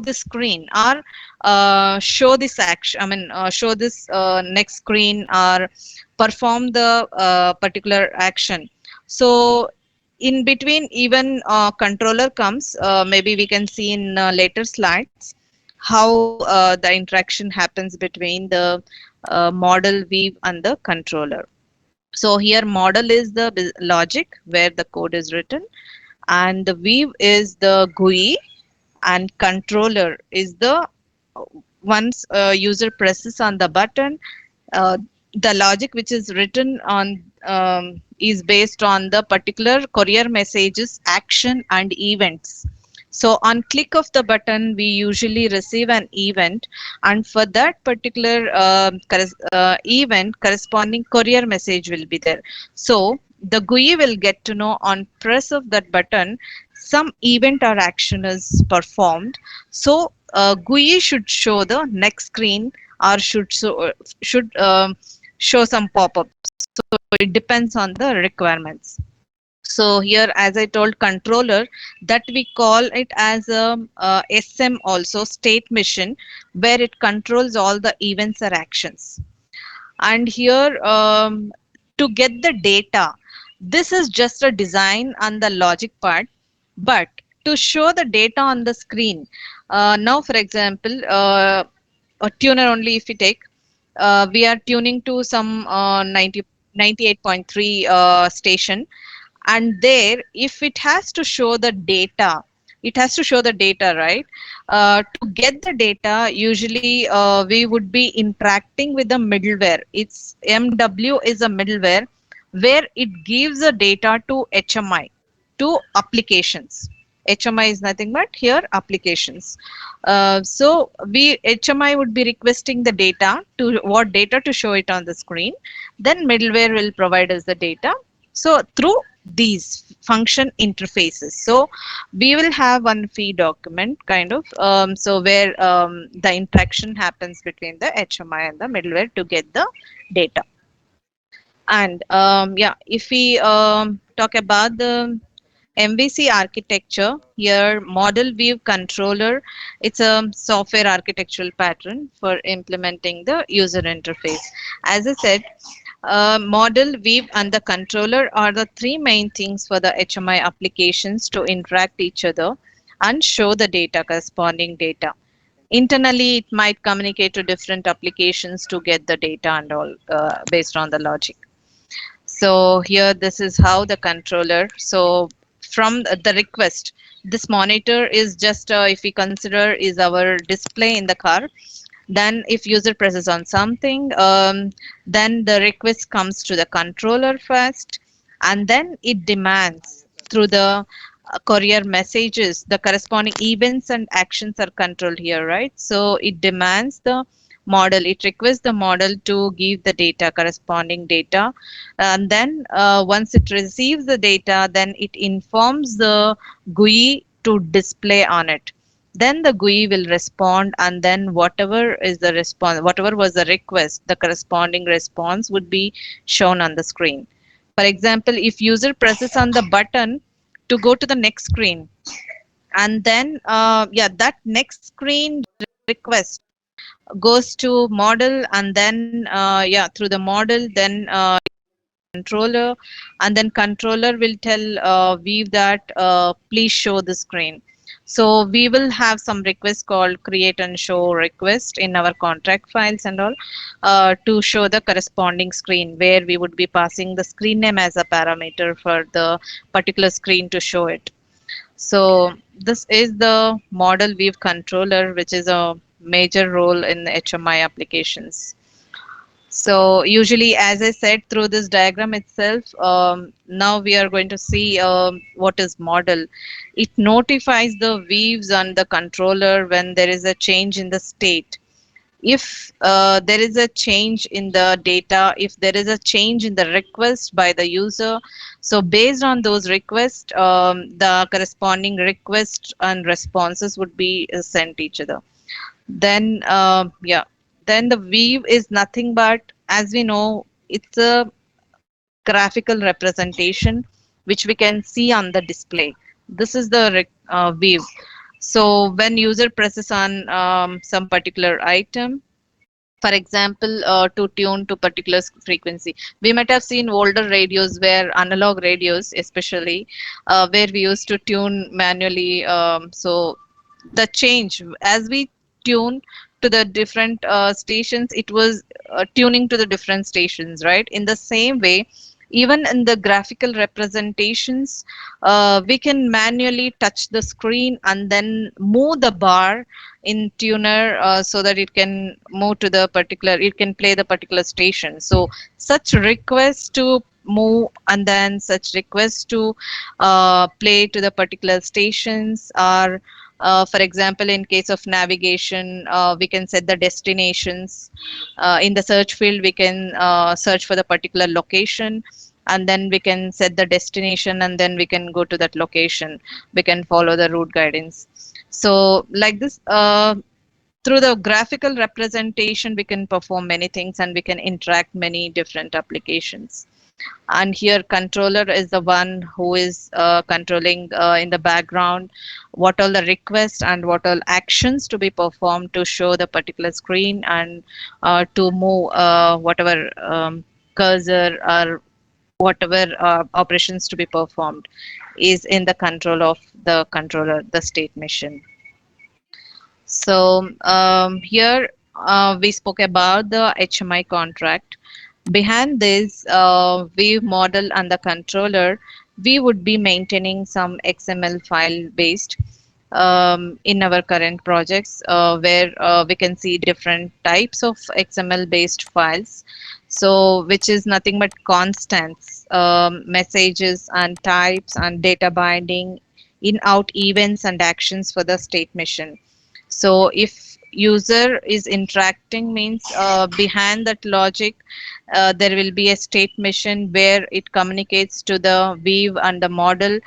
the screen or show this action, show this next screen or perform the particular action. So in between, even controller comes. Maybe we can see in later slides how the interaction happens between the model, weave, and the controller. So here model is the logic where the code is written, and the weave is the GUI, and controller is the once user presses on the button, uh, the logic which is written on is based on the particular courier messages, action, and events. So on click of the button, we usually receive an event, and for that particular event, corresponding courier message will be there. So the GUI will get to know on press of that button, some event or action is performed. So GUI should show the next screen or should show some pop-ups. So it depends on the requirements. So here, as I told, controller, that we call it as a SM, also state machine, where it controls all the events or actions. And here, to get the data, this is just a design on the logic part, but to show the data on the screen, now for example, a tuner only if we take, we are tuning to some 98.3 station, and there if it has to show the data, it has to show the data, right? To get the data, usually we would be interacting with the middleware. It's MW is a middleware where it gives the data to HMI, to applications. HMI is nothing but here applications. So we HMI would be requesting the data, to what data to show it on the screen. Then middleware will provide us the data. So through these function interfaces, so we will have one feed document kind of, so where the interaction happens between the HMI and the middleware to get the data. And yeah, if we talk about the MVC architecture, here model view controller, it's a software architectural pattern for implementing the user interface. As I said, model, weave, and the controller are the three main things for the HMI applications to interact each other and show the data, corresponding data. Internally, it might communicate to different applications to get the data and all based on the logic. So here, this is how the controller. So from the request, this monitor is just, if we consider, is our display in the car. Then if user presses on something, then the request comes to the controller first, and then it demands through the courier messages, the corresponding events and actions are controlled here, right? So it demands the model, it requests the model to give the data, corresponding data, and then once it receives the data, then it informs the GUI to display on it. Then the GUI will respond, and then whatever is the response, whatever was the request, the corresponding response would be shown on the screen. For example, if user presses on the button to go to the next screen, and then yeah, that next screen request goes to model, and then yeah, through the model, then controller, and then controller will tell Weave that please show the screen. So we will have some request called create and show request in our contract files and all, to show the corresponding screen, where we would be passing the screen name as a parameter for the particular screen to show it. So this is the model weave controller, which is a major role in the HMI applications. So usually, as I said, through this diagram itself, now we are going to see what is model. It notifies the weaves and the controller when there is a change in the state. If there is a change in the data, if there is a change in the request by the user, so based on those requests, the corresponding request and responses would be sent each other. Then yeah, then the weave is nothing but, as we know, it's a graphical representation which we can see on the display. This is the weave. So when user presses on some particular item, for example, to tune to particular frequency, we might have seen older radios, where analog radios especially, where we used to tune manually. So the change as we tune to the different stations, it was tuning to the different stations, right? In the same way, even in the graphical representations, we can manually touch the screen and then move the bar in tuner, so that it can move to the particular, it can play the particular station. So such requests to move and then such requests to play to the particular stations are, for example, in case of navigation, we can set the destinations. In the search field, we can search for the particular location, and then we can set the destination, and then we can go to that location. We can follow the route guidance. So, like this, through the graphical representation, we can perform many things and we can interact many different applications. And here controller is the one who is controlling in the background what all the requests and what all actions to be performed to show the particular screen, and to move whatever cursor or whatever operations to be performed is in the control of the controller, the state machine. So here we spoke about the HMI contract. Behind this view model and the controller, we would be maintaining some XML file based in our current projects, where we can see different types of XML based files. So, which is nothing but constants, messages and types and data binding, in out events and actions for the state machine. So if user is interacting, means behind that logic, there will be a state machine where it communicates to the weave and the model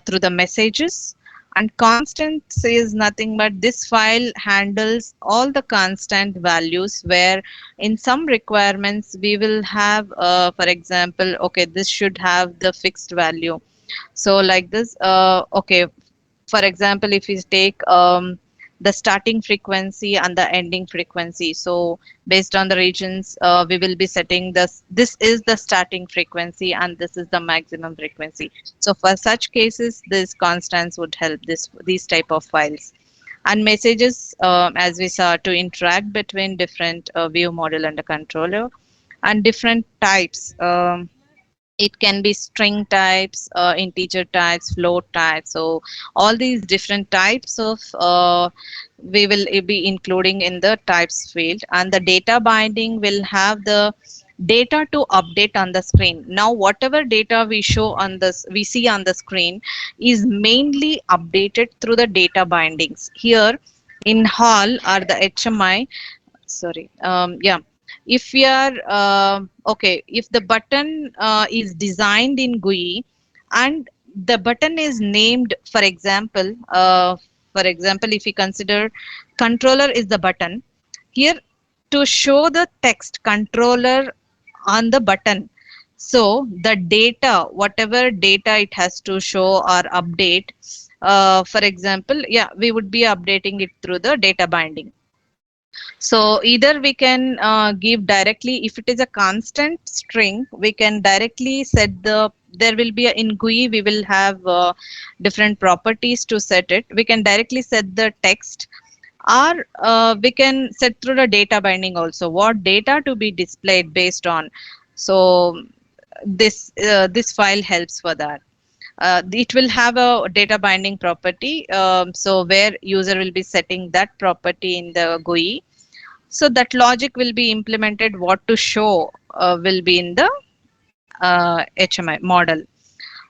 through the messages. And constant says nothing but this file handles all the constant values, where in some requirements we will have, for example, okay, this should have the fixed value. So like this, okay, for example, if we take the starting frequency and the ending frequency, so based on the regions, we will be setting this is the starting frequency and this is the maximum frequency. So for such cases, this constants would help these type of files. And messages, as we saw, to interact between different view model and the controller, and different types. It can be string types, integer types, float types. So all these different types of we will be including in the types field. And the data binding will have the data to update on the screen. Now whatever data we show on this, we see on the screen, is mainly updated through the data bindings. Here in hall or the HMI, sorry, yeah, if we are okay, if the button is designed in GUI and the button is named, for example, if we consider controller is the button, here to show the text controller on the button, so the data, whatever data it has to show or update, for example, yeah, we would be updating it through the data binding. So either we can give directly, if it is a constant string, we can directly set there will be in GUI, we will have different properties to set it. We can directly set the text, or we can set through the data binding also, what data to be displayed based on. So this file helps for that. It will have a data binding property, so where user will be setting that property in the GUI, so that logic will be implemented, what to show will be in the HMI model.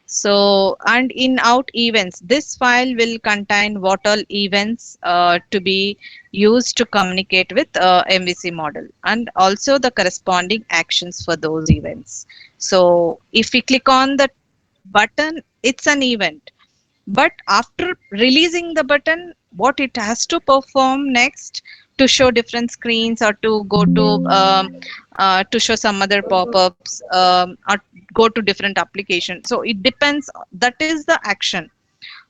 So, and in out events, this file will contain what all events to be used to communicate with MVC model, and also the corresponding actions for those events. So if we click on the button, it's an event. But after releasing the button, what it has to perform next to show different screens, or to go to show some other pop-ups, or go to different applications. So it depends. That is the action.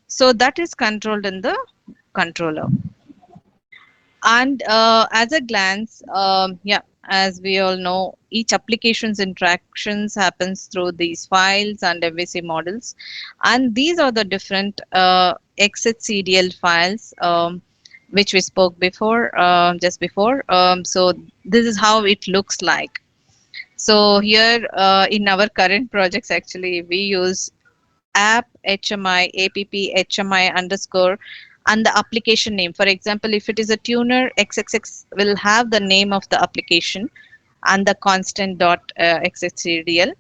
So that is controlled in the controller. And as a glance, yeah, as we all know, each application's interactions happens through these files and MVC models, and these are the different exit files, which we spoke before, just before. So this is how it looks like. So here in our current projects, actually, we use app HMI underscore and the application name. For example, if it is a tuner, XXX will have the name of the application and the constant dot XXCDL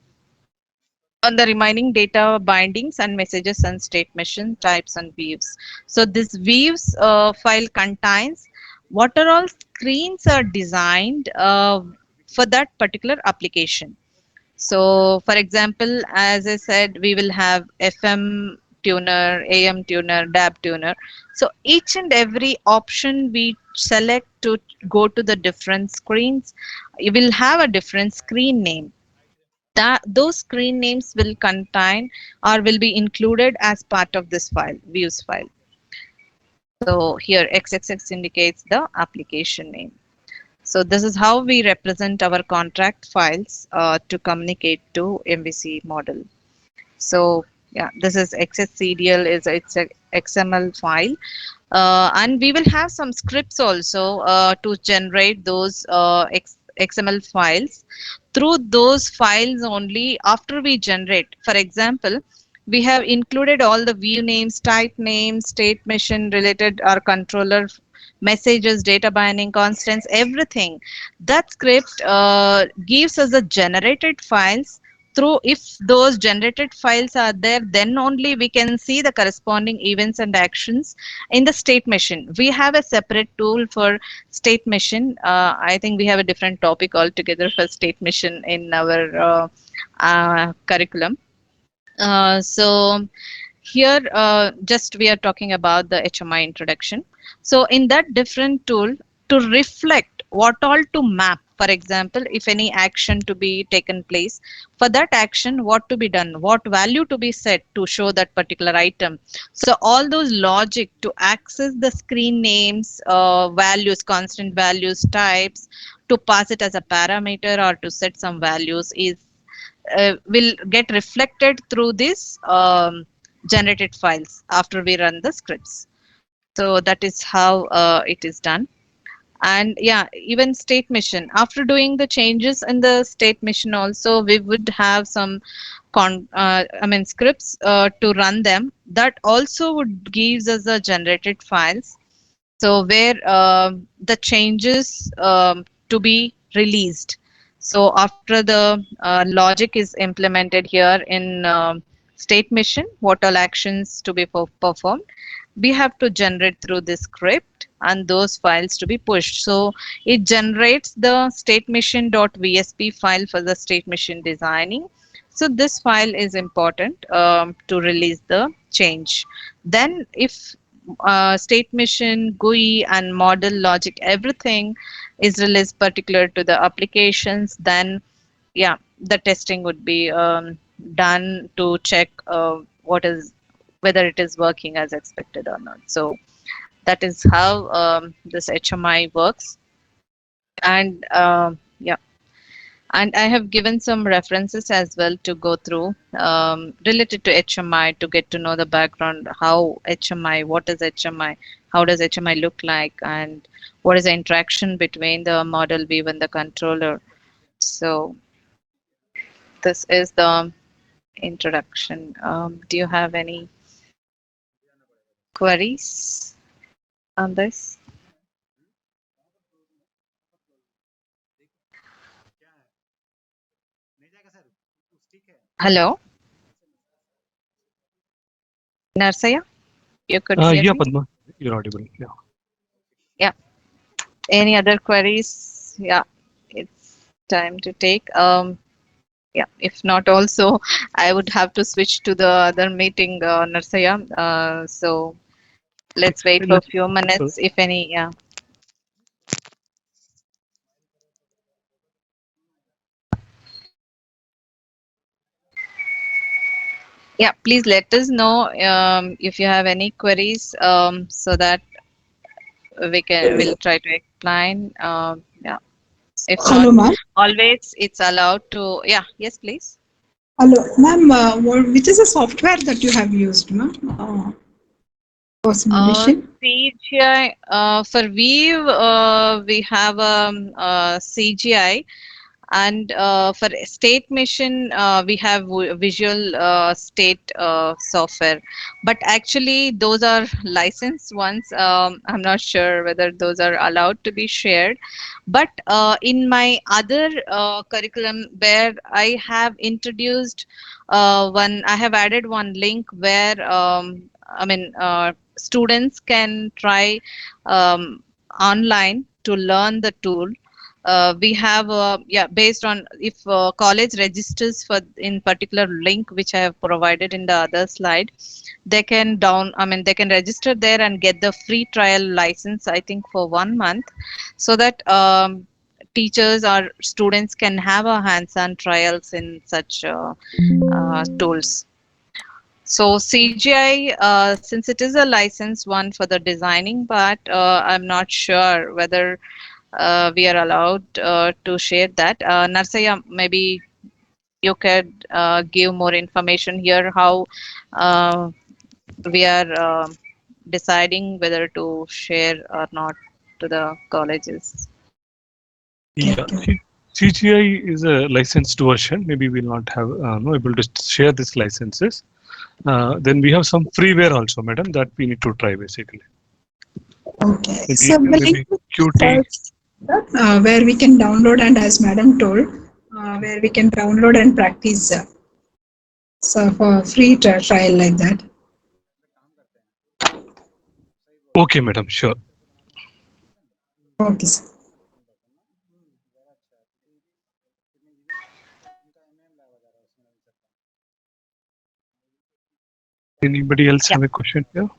on the remaining data bindings and messages and state machine types and views. So this views file contains what are all screens are designed for that particular application. So, for example, as I said, we will have FM tuner, AM tuner, DAB tuner. So, each and every option we select to go to the different screens, you will have a different screen name. That those screen names will contain or will be included as part of this file, views file. So, here XXX indicates the application name. So this is how we represent our contract files to communicate to MVC model. So yeah, this is XSCDL is it's a XML file, and we will have some scripts also to generate those XML files. Through those files only, after we generate, for example, we have included all the view names, type names, state machine related our controller messages, data binding, constants, everything. That script gives us the generated files. Through if those generated files are there, then only we can see the corresponding events and actions in the state machine. We have a separate tool for state machine. I think we have a different topic altogether for state machine in our curriculum. So here just we are talking about the HMI introduction. So in that different tool, to reflect what all to map, for example, if any action to be taken place, for that action what to be done, what value to be set to show that particular item. So all those logic to access the screen names, values, constant values, types, to pass it as a parameter or to set some values is will get reflected through these generated files after we run the scripts. So that is how it is done. And yeah, even state machine, after doing the changes in the state machine also, we would have some scripts to run them. That also would gives us the generated files. So where the changes to be released. So after the logic is implemented here in state machine, what all actions to be performed, we have to generate through this script and those files to be pushed. So it generates the state machine.vsp file for the state machine designing. So this file is important to release the change. Then if state machine, GUI and model logic, everything is released particular to the applications, then yeah, the testing would be done to check what is whether it is working as expected or not. So that is how this HMI works. And yeah, and I have given some references as well to go through related to HMI to get to know the background, how HMI, what is HMI, how does HMI look like, and what is the interaction between the model view and the controller. So this is the introduction. Do you have any queries on this? Hello, Narsaya, you could hear Yeah, me? Padma, you're audible. Yeah. Yeah. Any other queries? Yeah, it's time to take. Yeah, if not, also I would have to switch to the other meeting, Narsaya. So let's wait for a Let's, few uh, minutes, if any. Yeah, yeah. Please let us know if you have any queries, so that we'll try to explain. Yeah. If not, Hello, ma'am. always it's allowed to. Yeah. Yes, please. Hello, ma'am. Which is the software that you have used, ma'am, for simulation? CGI, for Weave, we have CGI, and for state mission, we have visual state software. But actually, those are licensed ones. I'm not sure whether those are allowed to be shared. But in my other curriculum, where I have introduced I have added one link where students can try online to learn the tool. We have based on if college registers for in particular link which I have provided in the other slide, they can they can register there and get the free trial license, I think, for 1 month, so that teachers or students can have a hands-on trials in such tools. So CGI, since it is a licensed one for the designing part, I'm not sure whether we are allowed to share that. Narsaya, maybe you could give more information here how uh, we are deciding whether to share or not to the colleges. Okay, Yeah, okay. CGI is a licensed version. Maybe we'll not have no able to share these licenses. Then we have some freeware also, madam, that we need to try basically. Okay. Maybe So the link maybe QT. where we can download, and as Madam told, where we can download and practice. So for free trial like that. Okay, madam, sure. Okay, sir. Anybody else Yeah. have a question here?